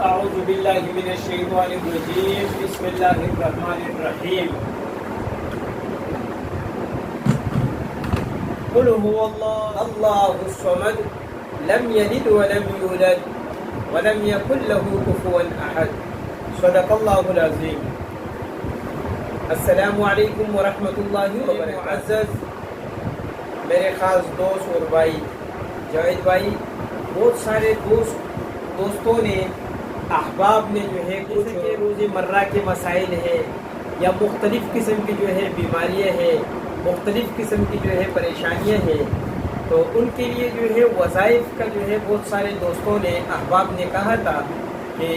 أعوذ بالله من الشيطان الرجيم بسم الله الرحمن الرحيم قل هو الله الصمد لم يلد ولم يولد ولم يكن له كفوا أحد صدق الله العظيم السلام علیکم ورحمۃ اللہ وبرکاتہ۔ معزز میرے خاص دوست اور بھائی جاوید بھائی، بہت سارے دوستوں نے احباب نے جو ہے کچھ روز مرہ کے مسائل ہیں یا مختلف قسم کی جو ہے بیماریاں ہیں، مختلف قسم کی جو ہے پریشانیاں ہیں، تو ان کے لیے جو ہے وظائف کا جو ہے بہت سارے دوستوں نے احباب نے کہا تھا کہ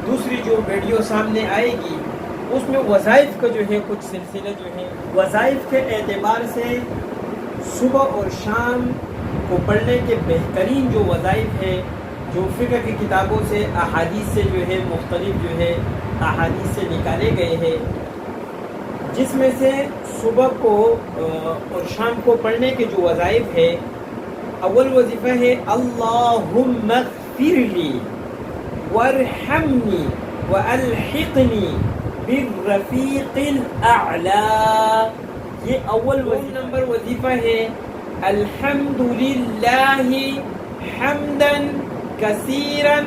دوسری جو ویڈیو سامنے آئے گی اس میں وظائف کا جو ہے کچھ سلسلہ جو ہے وظائف کے اعتبار سے صبح اور شام کو پڑھنے کے بہترین جو وظائف ہے، جو فقہ کی کتابوں سے احادیث سے جو ہے مختلف جو ہے احادیث سے نکالے گئے ہیں، جس میں سے صبح کو اور شام کو پڑھنے کے جو وظائف ہے، اول وظیفہ ہے اللہم اغفر لی وارحمنی والحقنی بالرفیق الاعلی۔ یہ اول نمبر وظیفہ ہے الحمدللہ حمدا کثیرا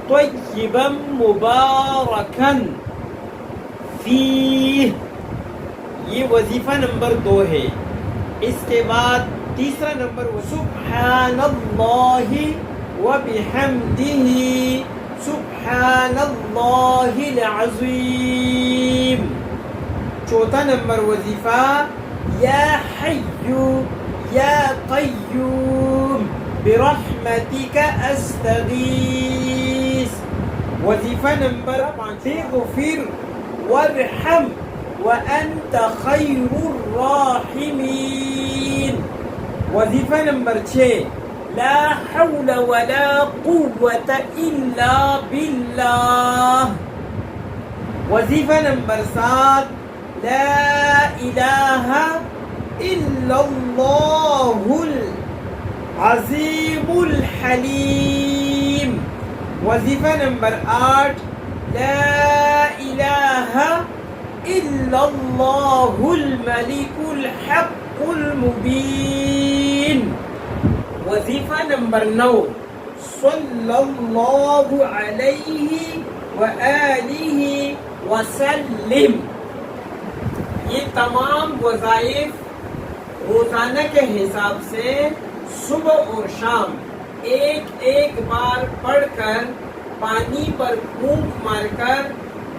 طیبا مبارکا فیہ، یہ وظیفہ نمبر 2 ہے۔ اس کے بعد تیسرا نمبر سبحان اللہ وبحمدہ سبحان اللہ العظیم۔ چوتھا نمبر وظیفہ یا حی یا قیوم برحمتک استغیث۔ وظیفہ نمبر 5 اغفر وارحم وانت خیر الراحمین۔ وظیفہ نمبر 6 لا حول ولا قوة الا باللہ۔ وظیفہ نمبر 7 لا الہ الا اللہ العظیم الحلیم۔ وظیفہ نمبر 8 لا الہ الا اللہ الملک الحق المبین۔ وظیفہ نمبر 9 صلی اللہ علیہ وآلہ وسلم۔ یہ تمام وظائف روزانہ کے حساب سے صبح اور شام ایک ایک بار پڑھ کر پانی پر پھونک مار کر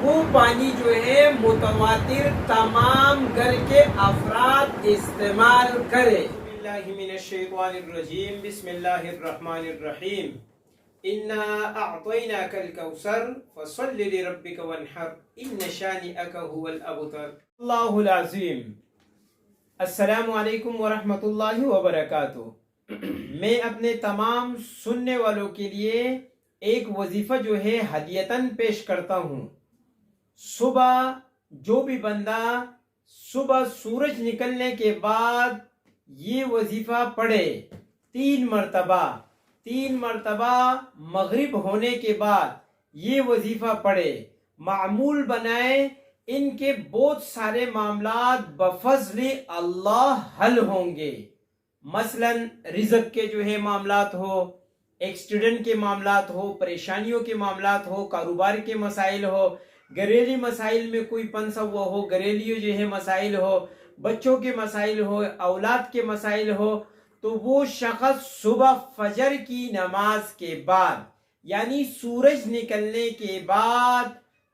وہ پانی جو ہے متواتر تمام گھر کے افراد استعمال کرے۔ بسم اللہ من الشیطان الرجیم بسم اللہ الرحمن الرحیم انا اعطیناک الکوثر فصل لربک وانحر ان شانئک هو الابتر۔ اللہ العظیم۔ السلام علیکم ورحمۃ اللہ وبرکاتہ۔ میں اپنے تمام سننے والوں کے لیے ایک وظیفہ جو ہے ہدیتاً پیش کرتا ہوں۔ صبح جو بھی بندہ صبح سورج نکلنے کے بعد یہ وظیفہ پڑھے 3 مرتبہ مغرب ہونے کے بعد یہ وظیفہ پڑھے، معمول بنائے، ان کے بہت سارے معاملات بفضل اللہ حل ہوں گے۔ مثلا رزق کے جو ہے معاملات ہو، ایکسیڈنٹ کے معاملات ہو، پریشانیوں کے معاملات ہو، کاروبار کے مسائل ہو، گھریلو مسائل میں کوئی پنسا ہوا ہو، گھریلو جو ہے مسائل ہو، بچوں کے مسائل ہو، اولاد کے مسائل ہو، تو وہ شخص صبح فجر کی نماز کے بعد یعنی سورج نکلنے کے بعد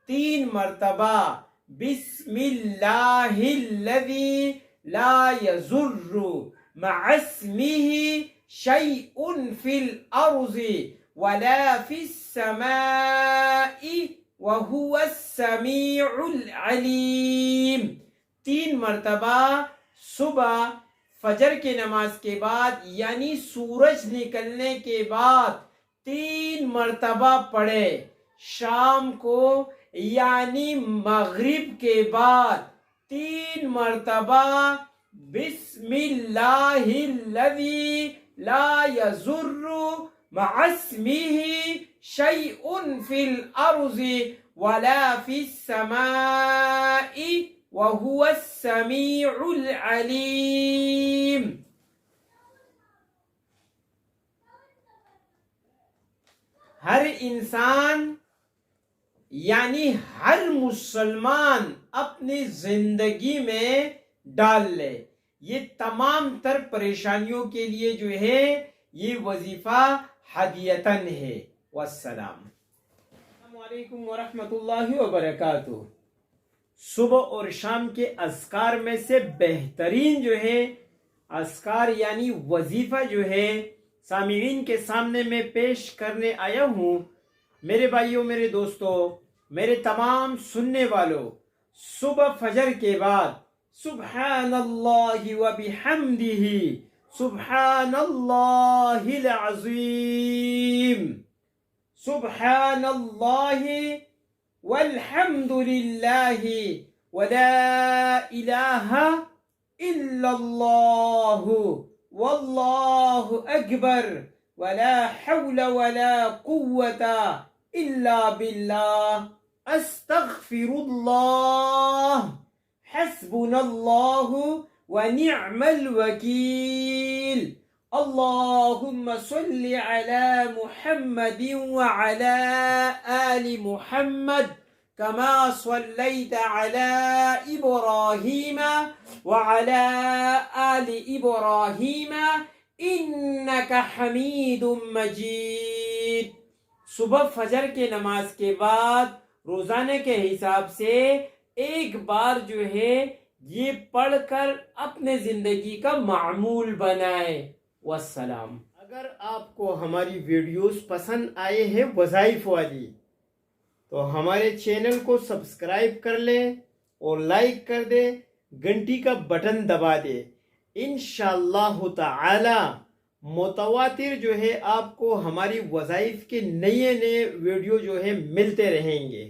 3 مرتبہ بسم اللہ الذی لا یضر مع اسمہ شیء فی الارض ولا فی السماء وهو السمیع العلیم۔ 3 مرتبہ صبح فجر کے نماز کے بعد یعنی سورج نکلنے کے بعد 3 مرتبہ پڑھے، شام کو یعنی مغرب کے بعد 3 مرتبہ بسم اللہ الذی لا یضر مع اسمه شيء في الأرض ولا في السماء وهو السميع العليم. ہر انسان یعنی ہر مسلمان اپنی زندگی میں ڈال لے یہ تمام تر پریشانیوں کے لیے جو ہے یہ وظیفہ ہدیتاً ہے. والسلام. السلام علیکم ورحمۃ اللہ وبرکاتہ. صبح اور شام کے اذکار میں سے بہترین جو ہے اذکار یعنی وظیفہ جو ہے سامعین کے سامنے میں پیش کرنے آیا ہوں. میرے بھائیوں، میرے دوستوں، میرے تمام سننے والوں، صبح فجر کے بعد سبحان اللہ وبحمدہ سبحان اللہ العظیم، سبحان اللہ والحمد للہ ولا الہ الا اللہ واللہ اکبر ولا حول ولا قوة الا باللہ استغفر اللہ حسبنا اللہ ونعم الوکیل. اللهم صل على محمد وعلى آل محمد كما صليت على إبراهيم وعلى آل إبراهيم إنك حميد مجيد. صبح فجر کے نماز کے بعد روزانے کے حساب سے ایک بار جو ہے یہ پڑھ کر اپنے زندگی کا معمول بنائے. والسلام. اگر آپ کو ہماری ویڈیوز پسند آئے ہیں وظائف والی تو ہمارے چینل کو سبسکرائب کر لیں اور لائک کر دیں، گھنٹی کا بٹن دبا دیں. انشاءاللہ تعالی متواتر جو ہے آپ کو ہماری وظائف کے نئے ویڈیو جو ہے ملتے رہیں گے.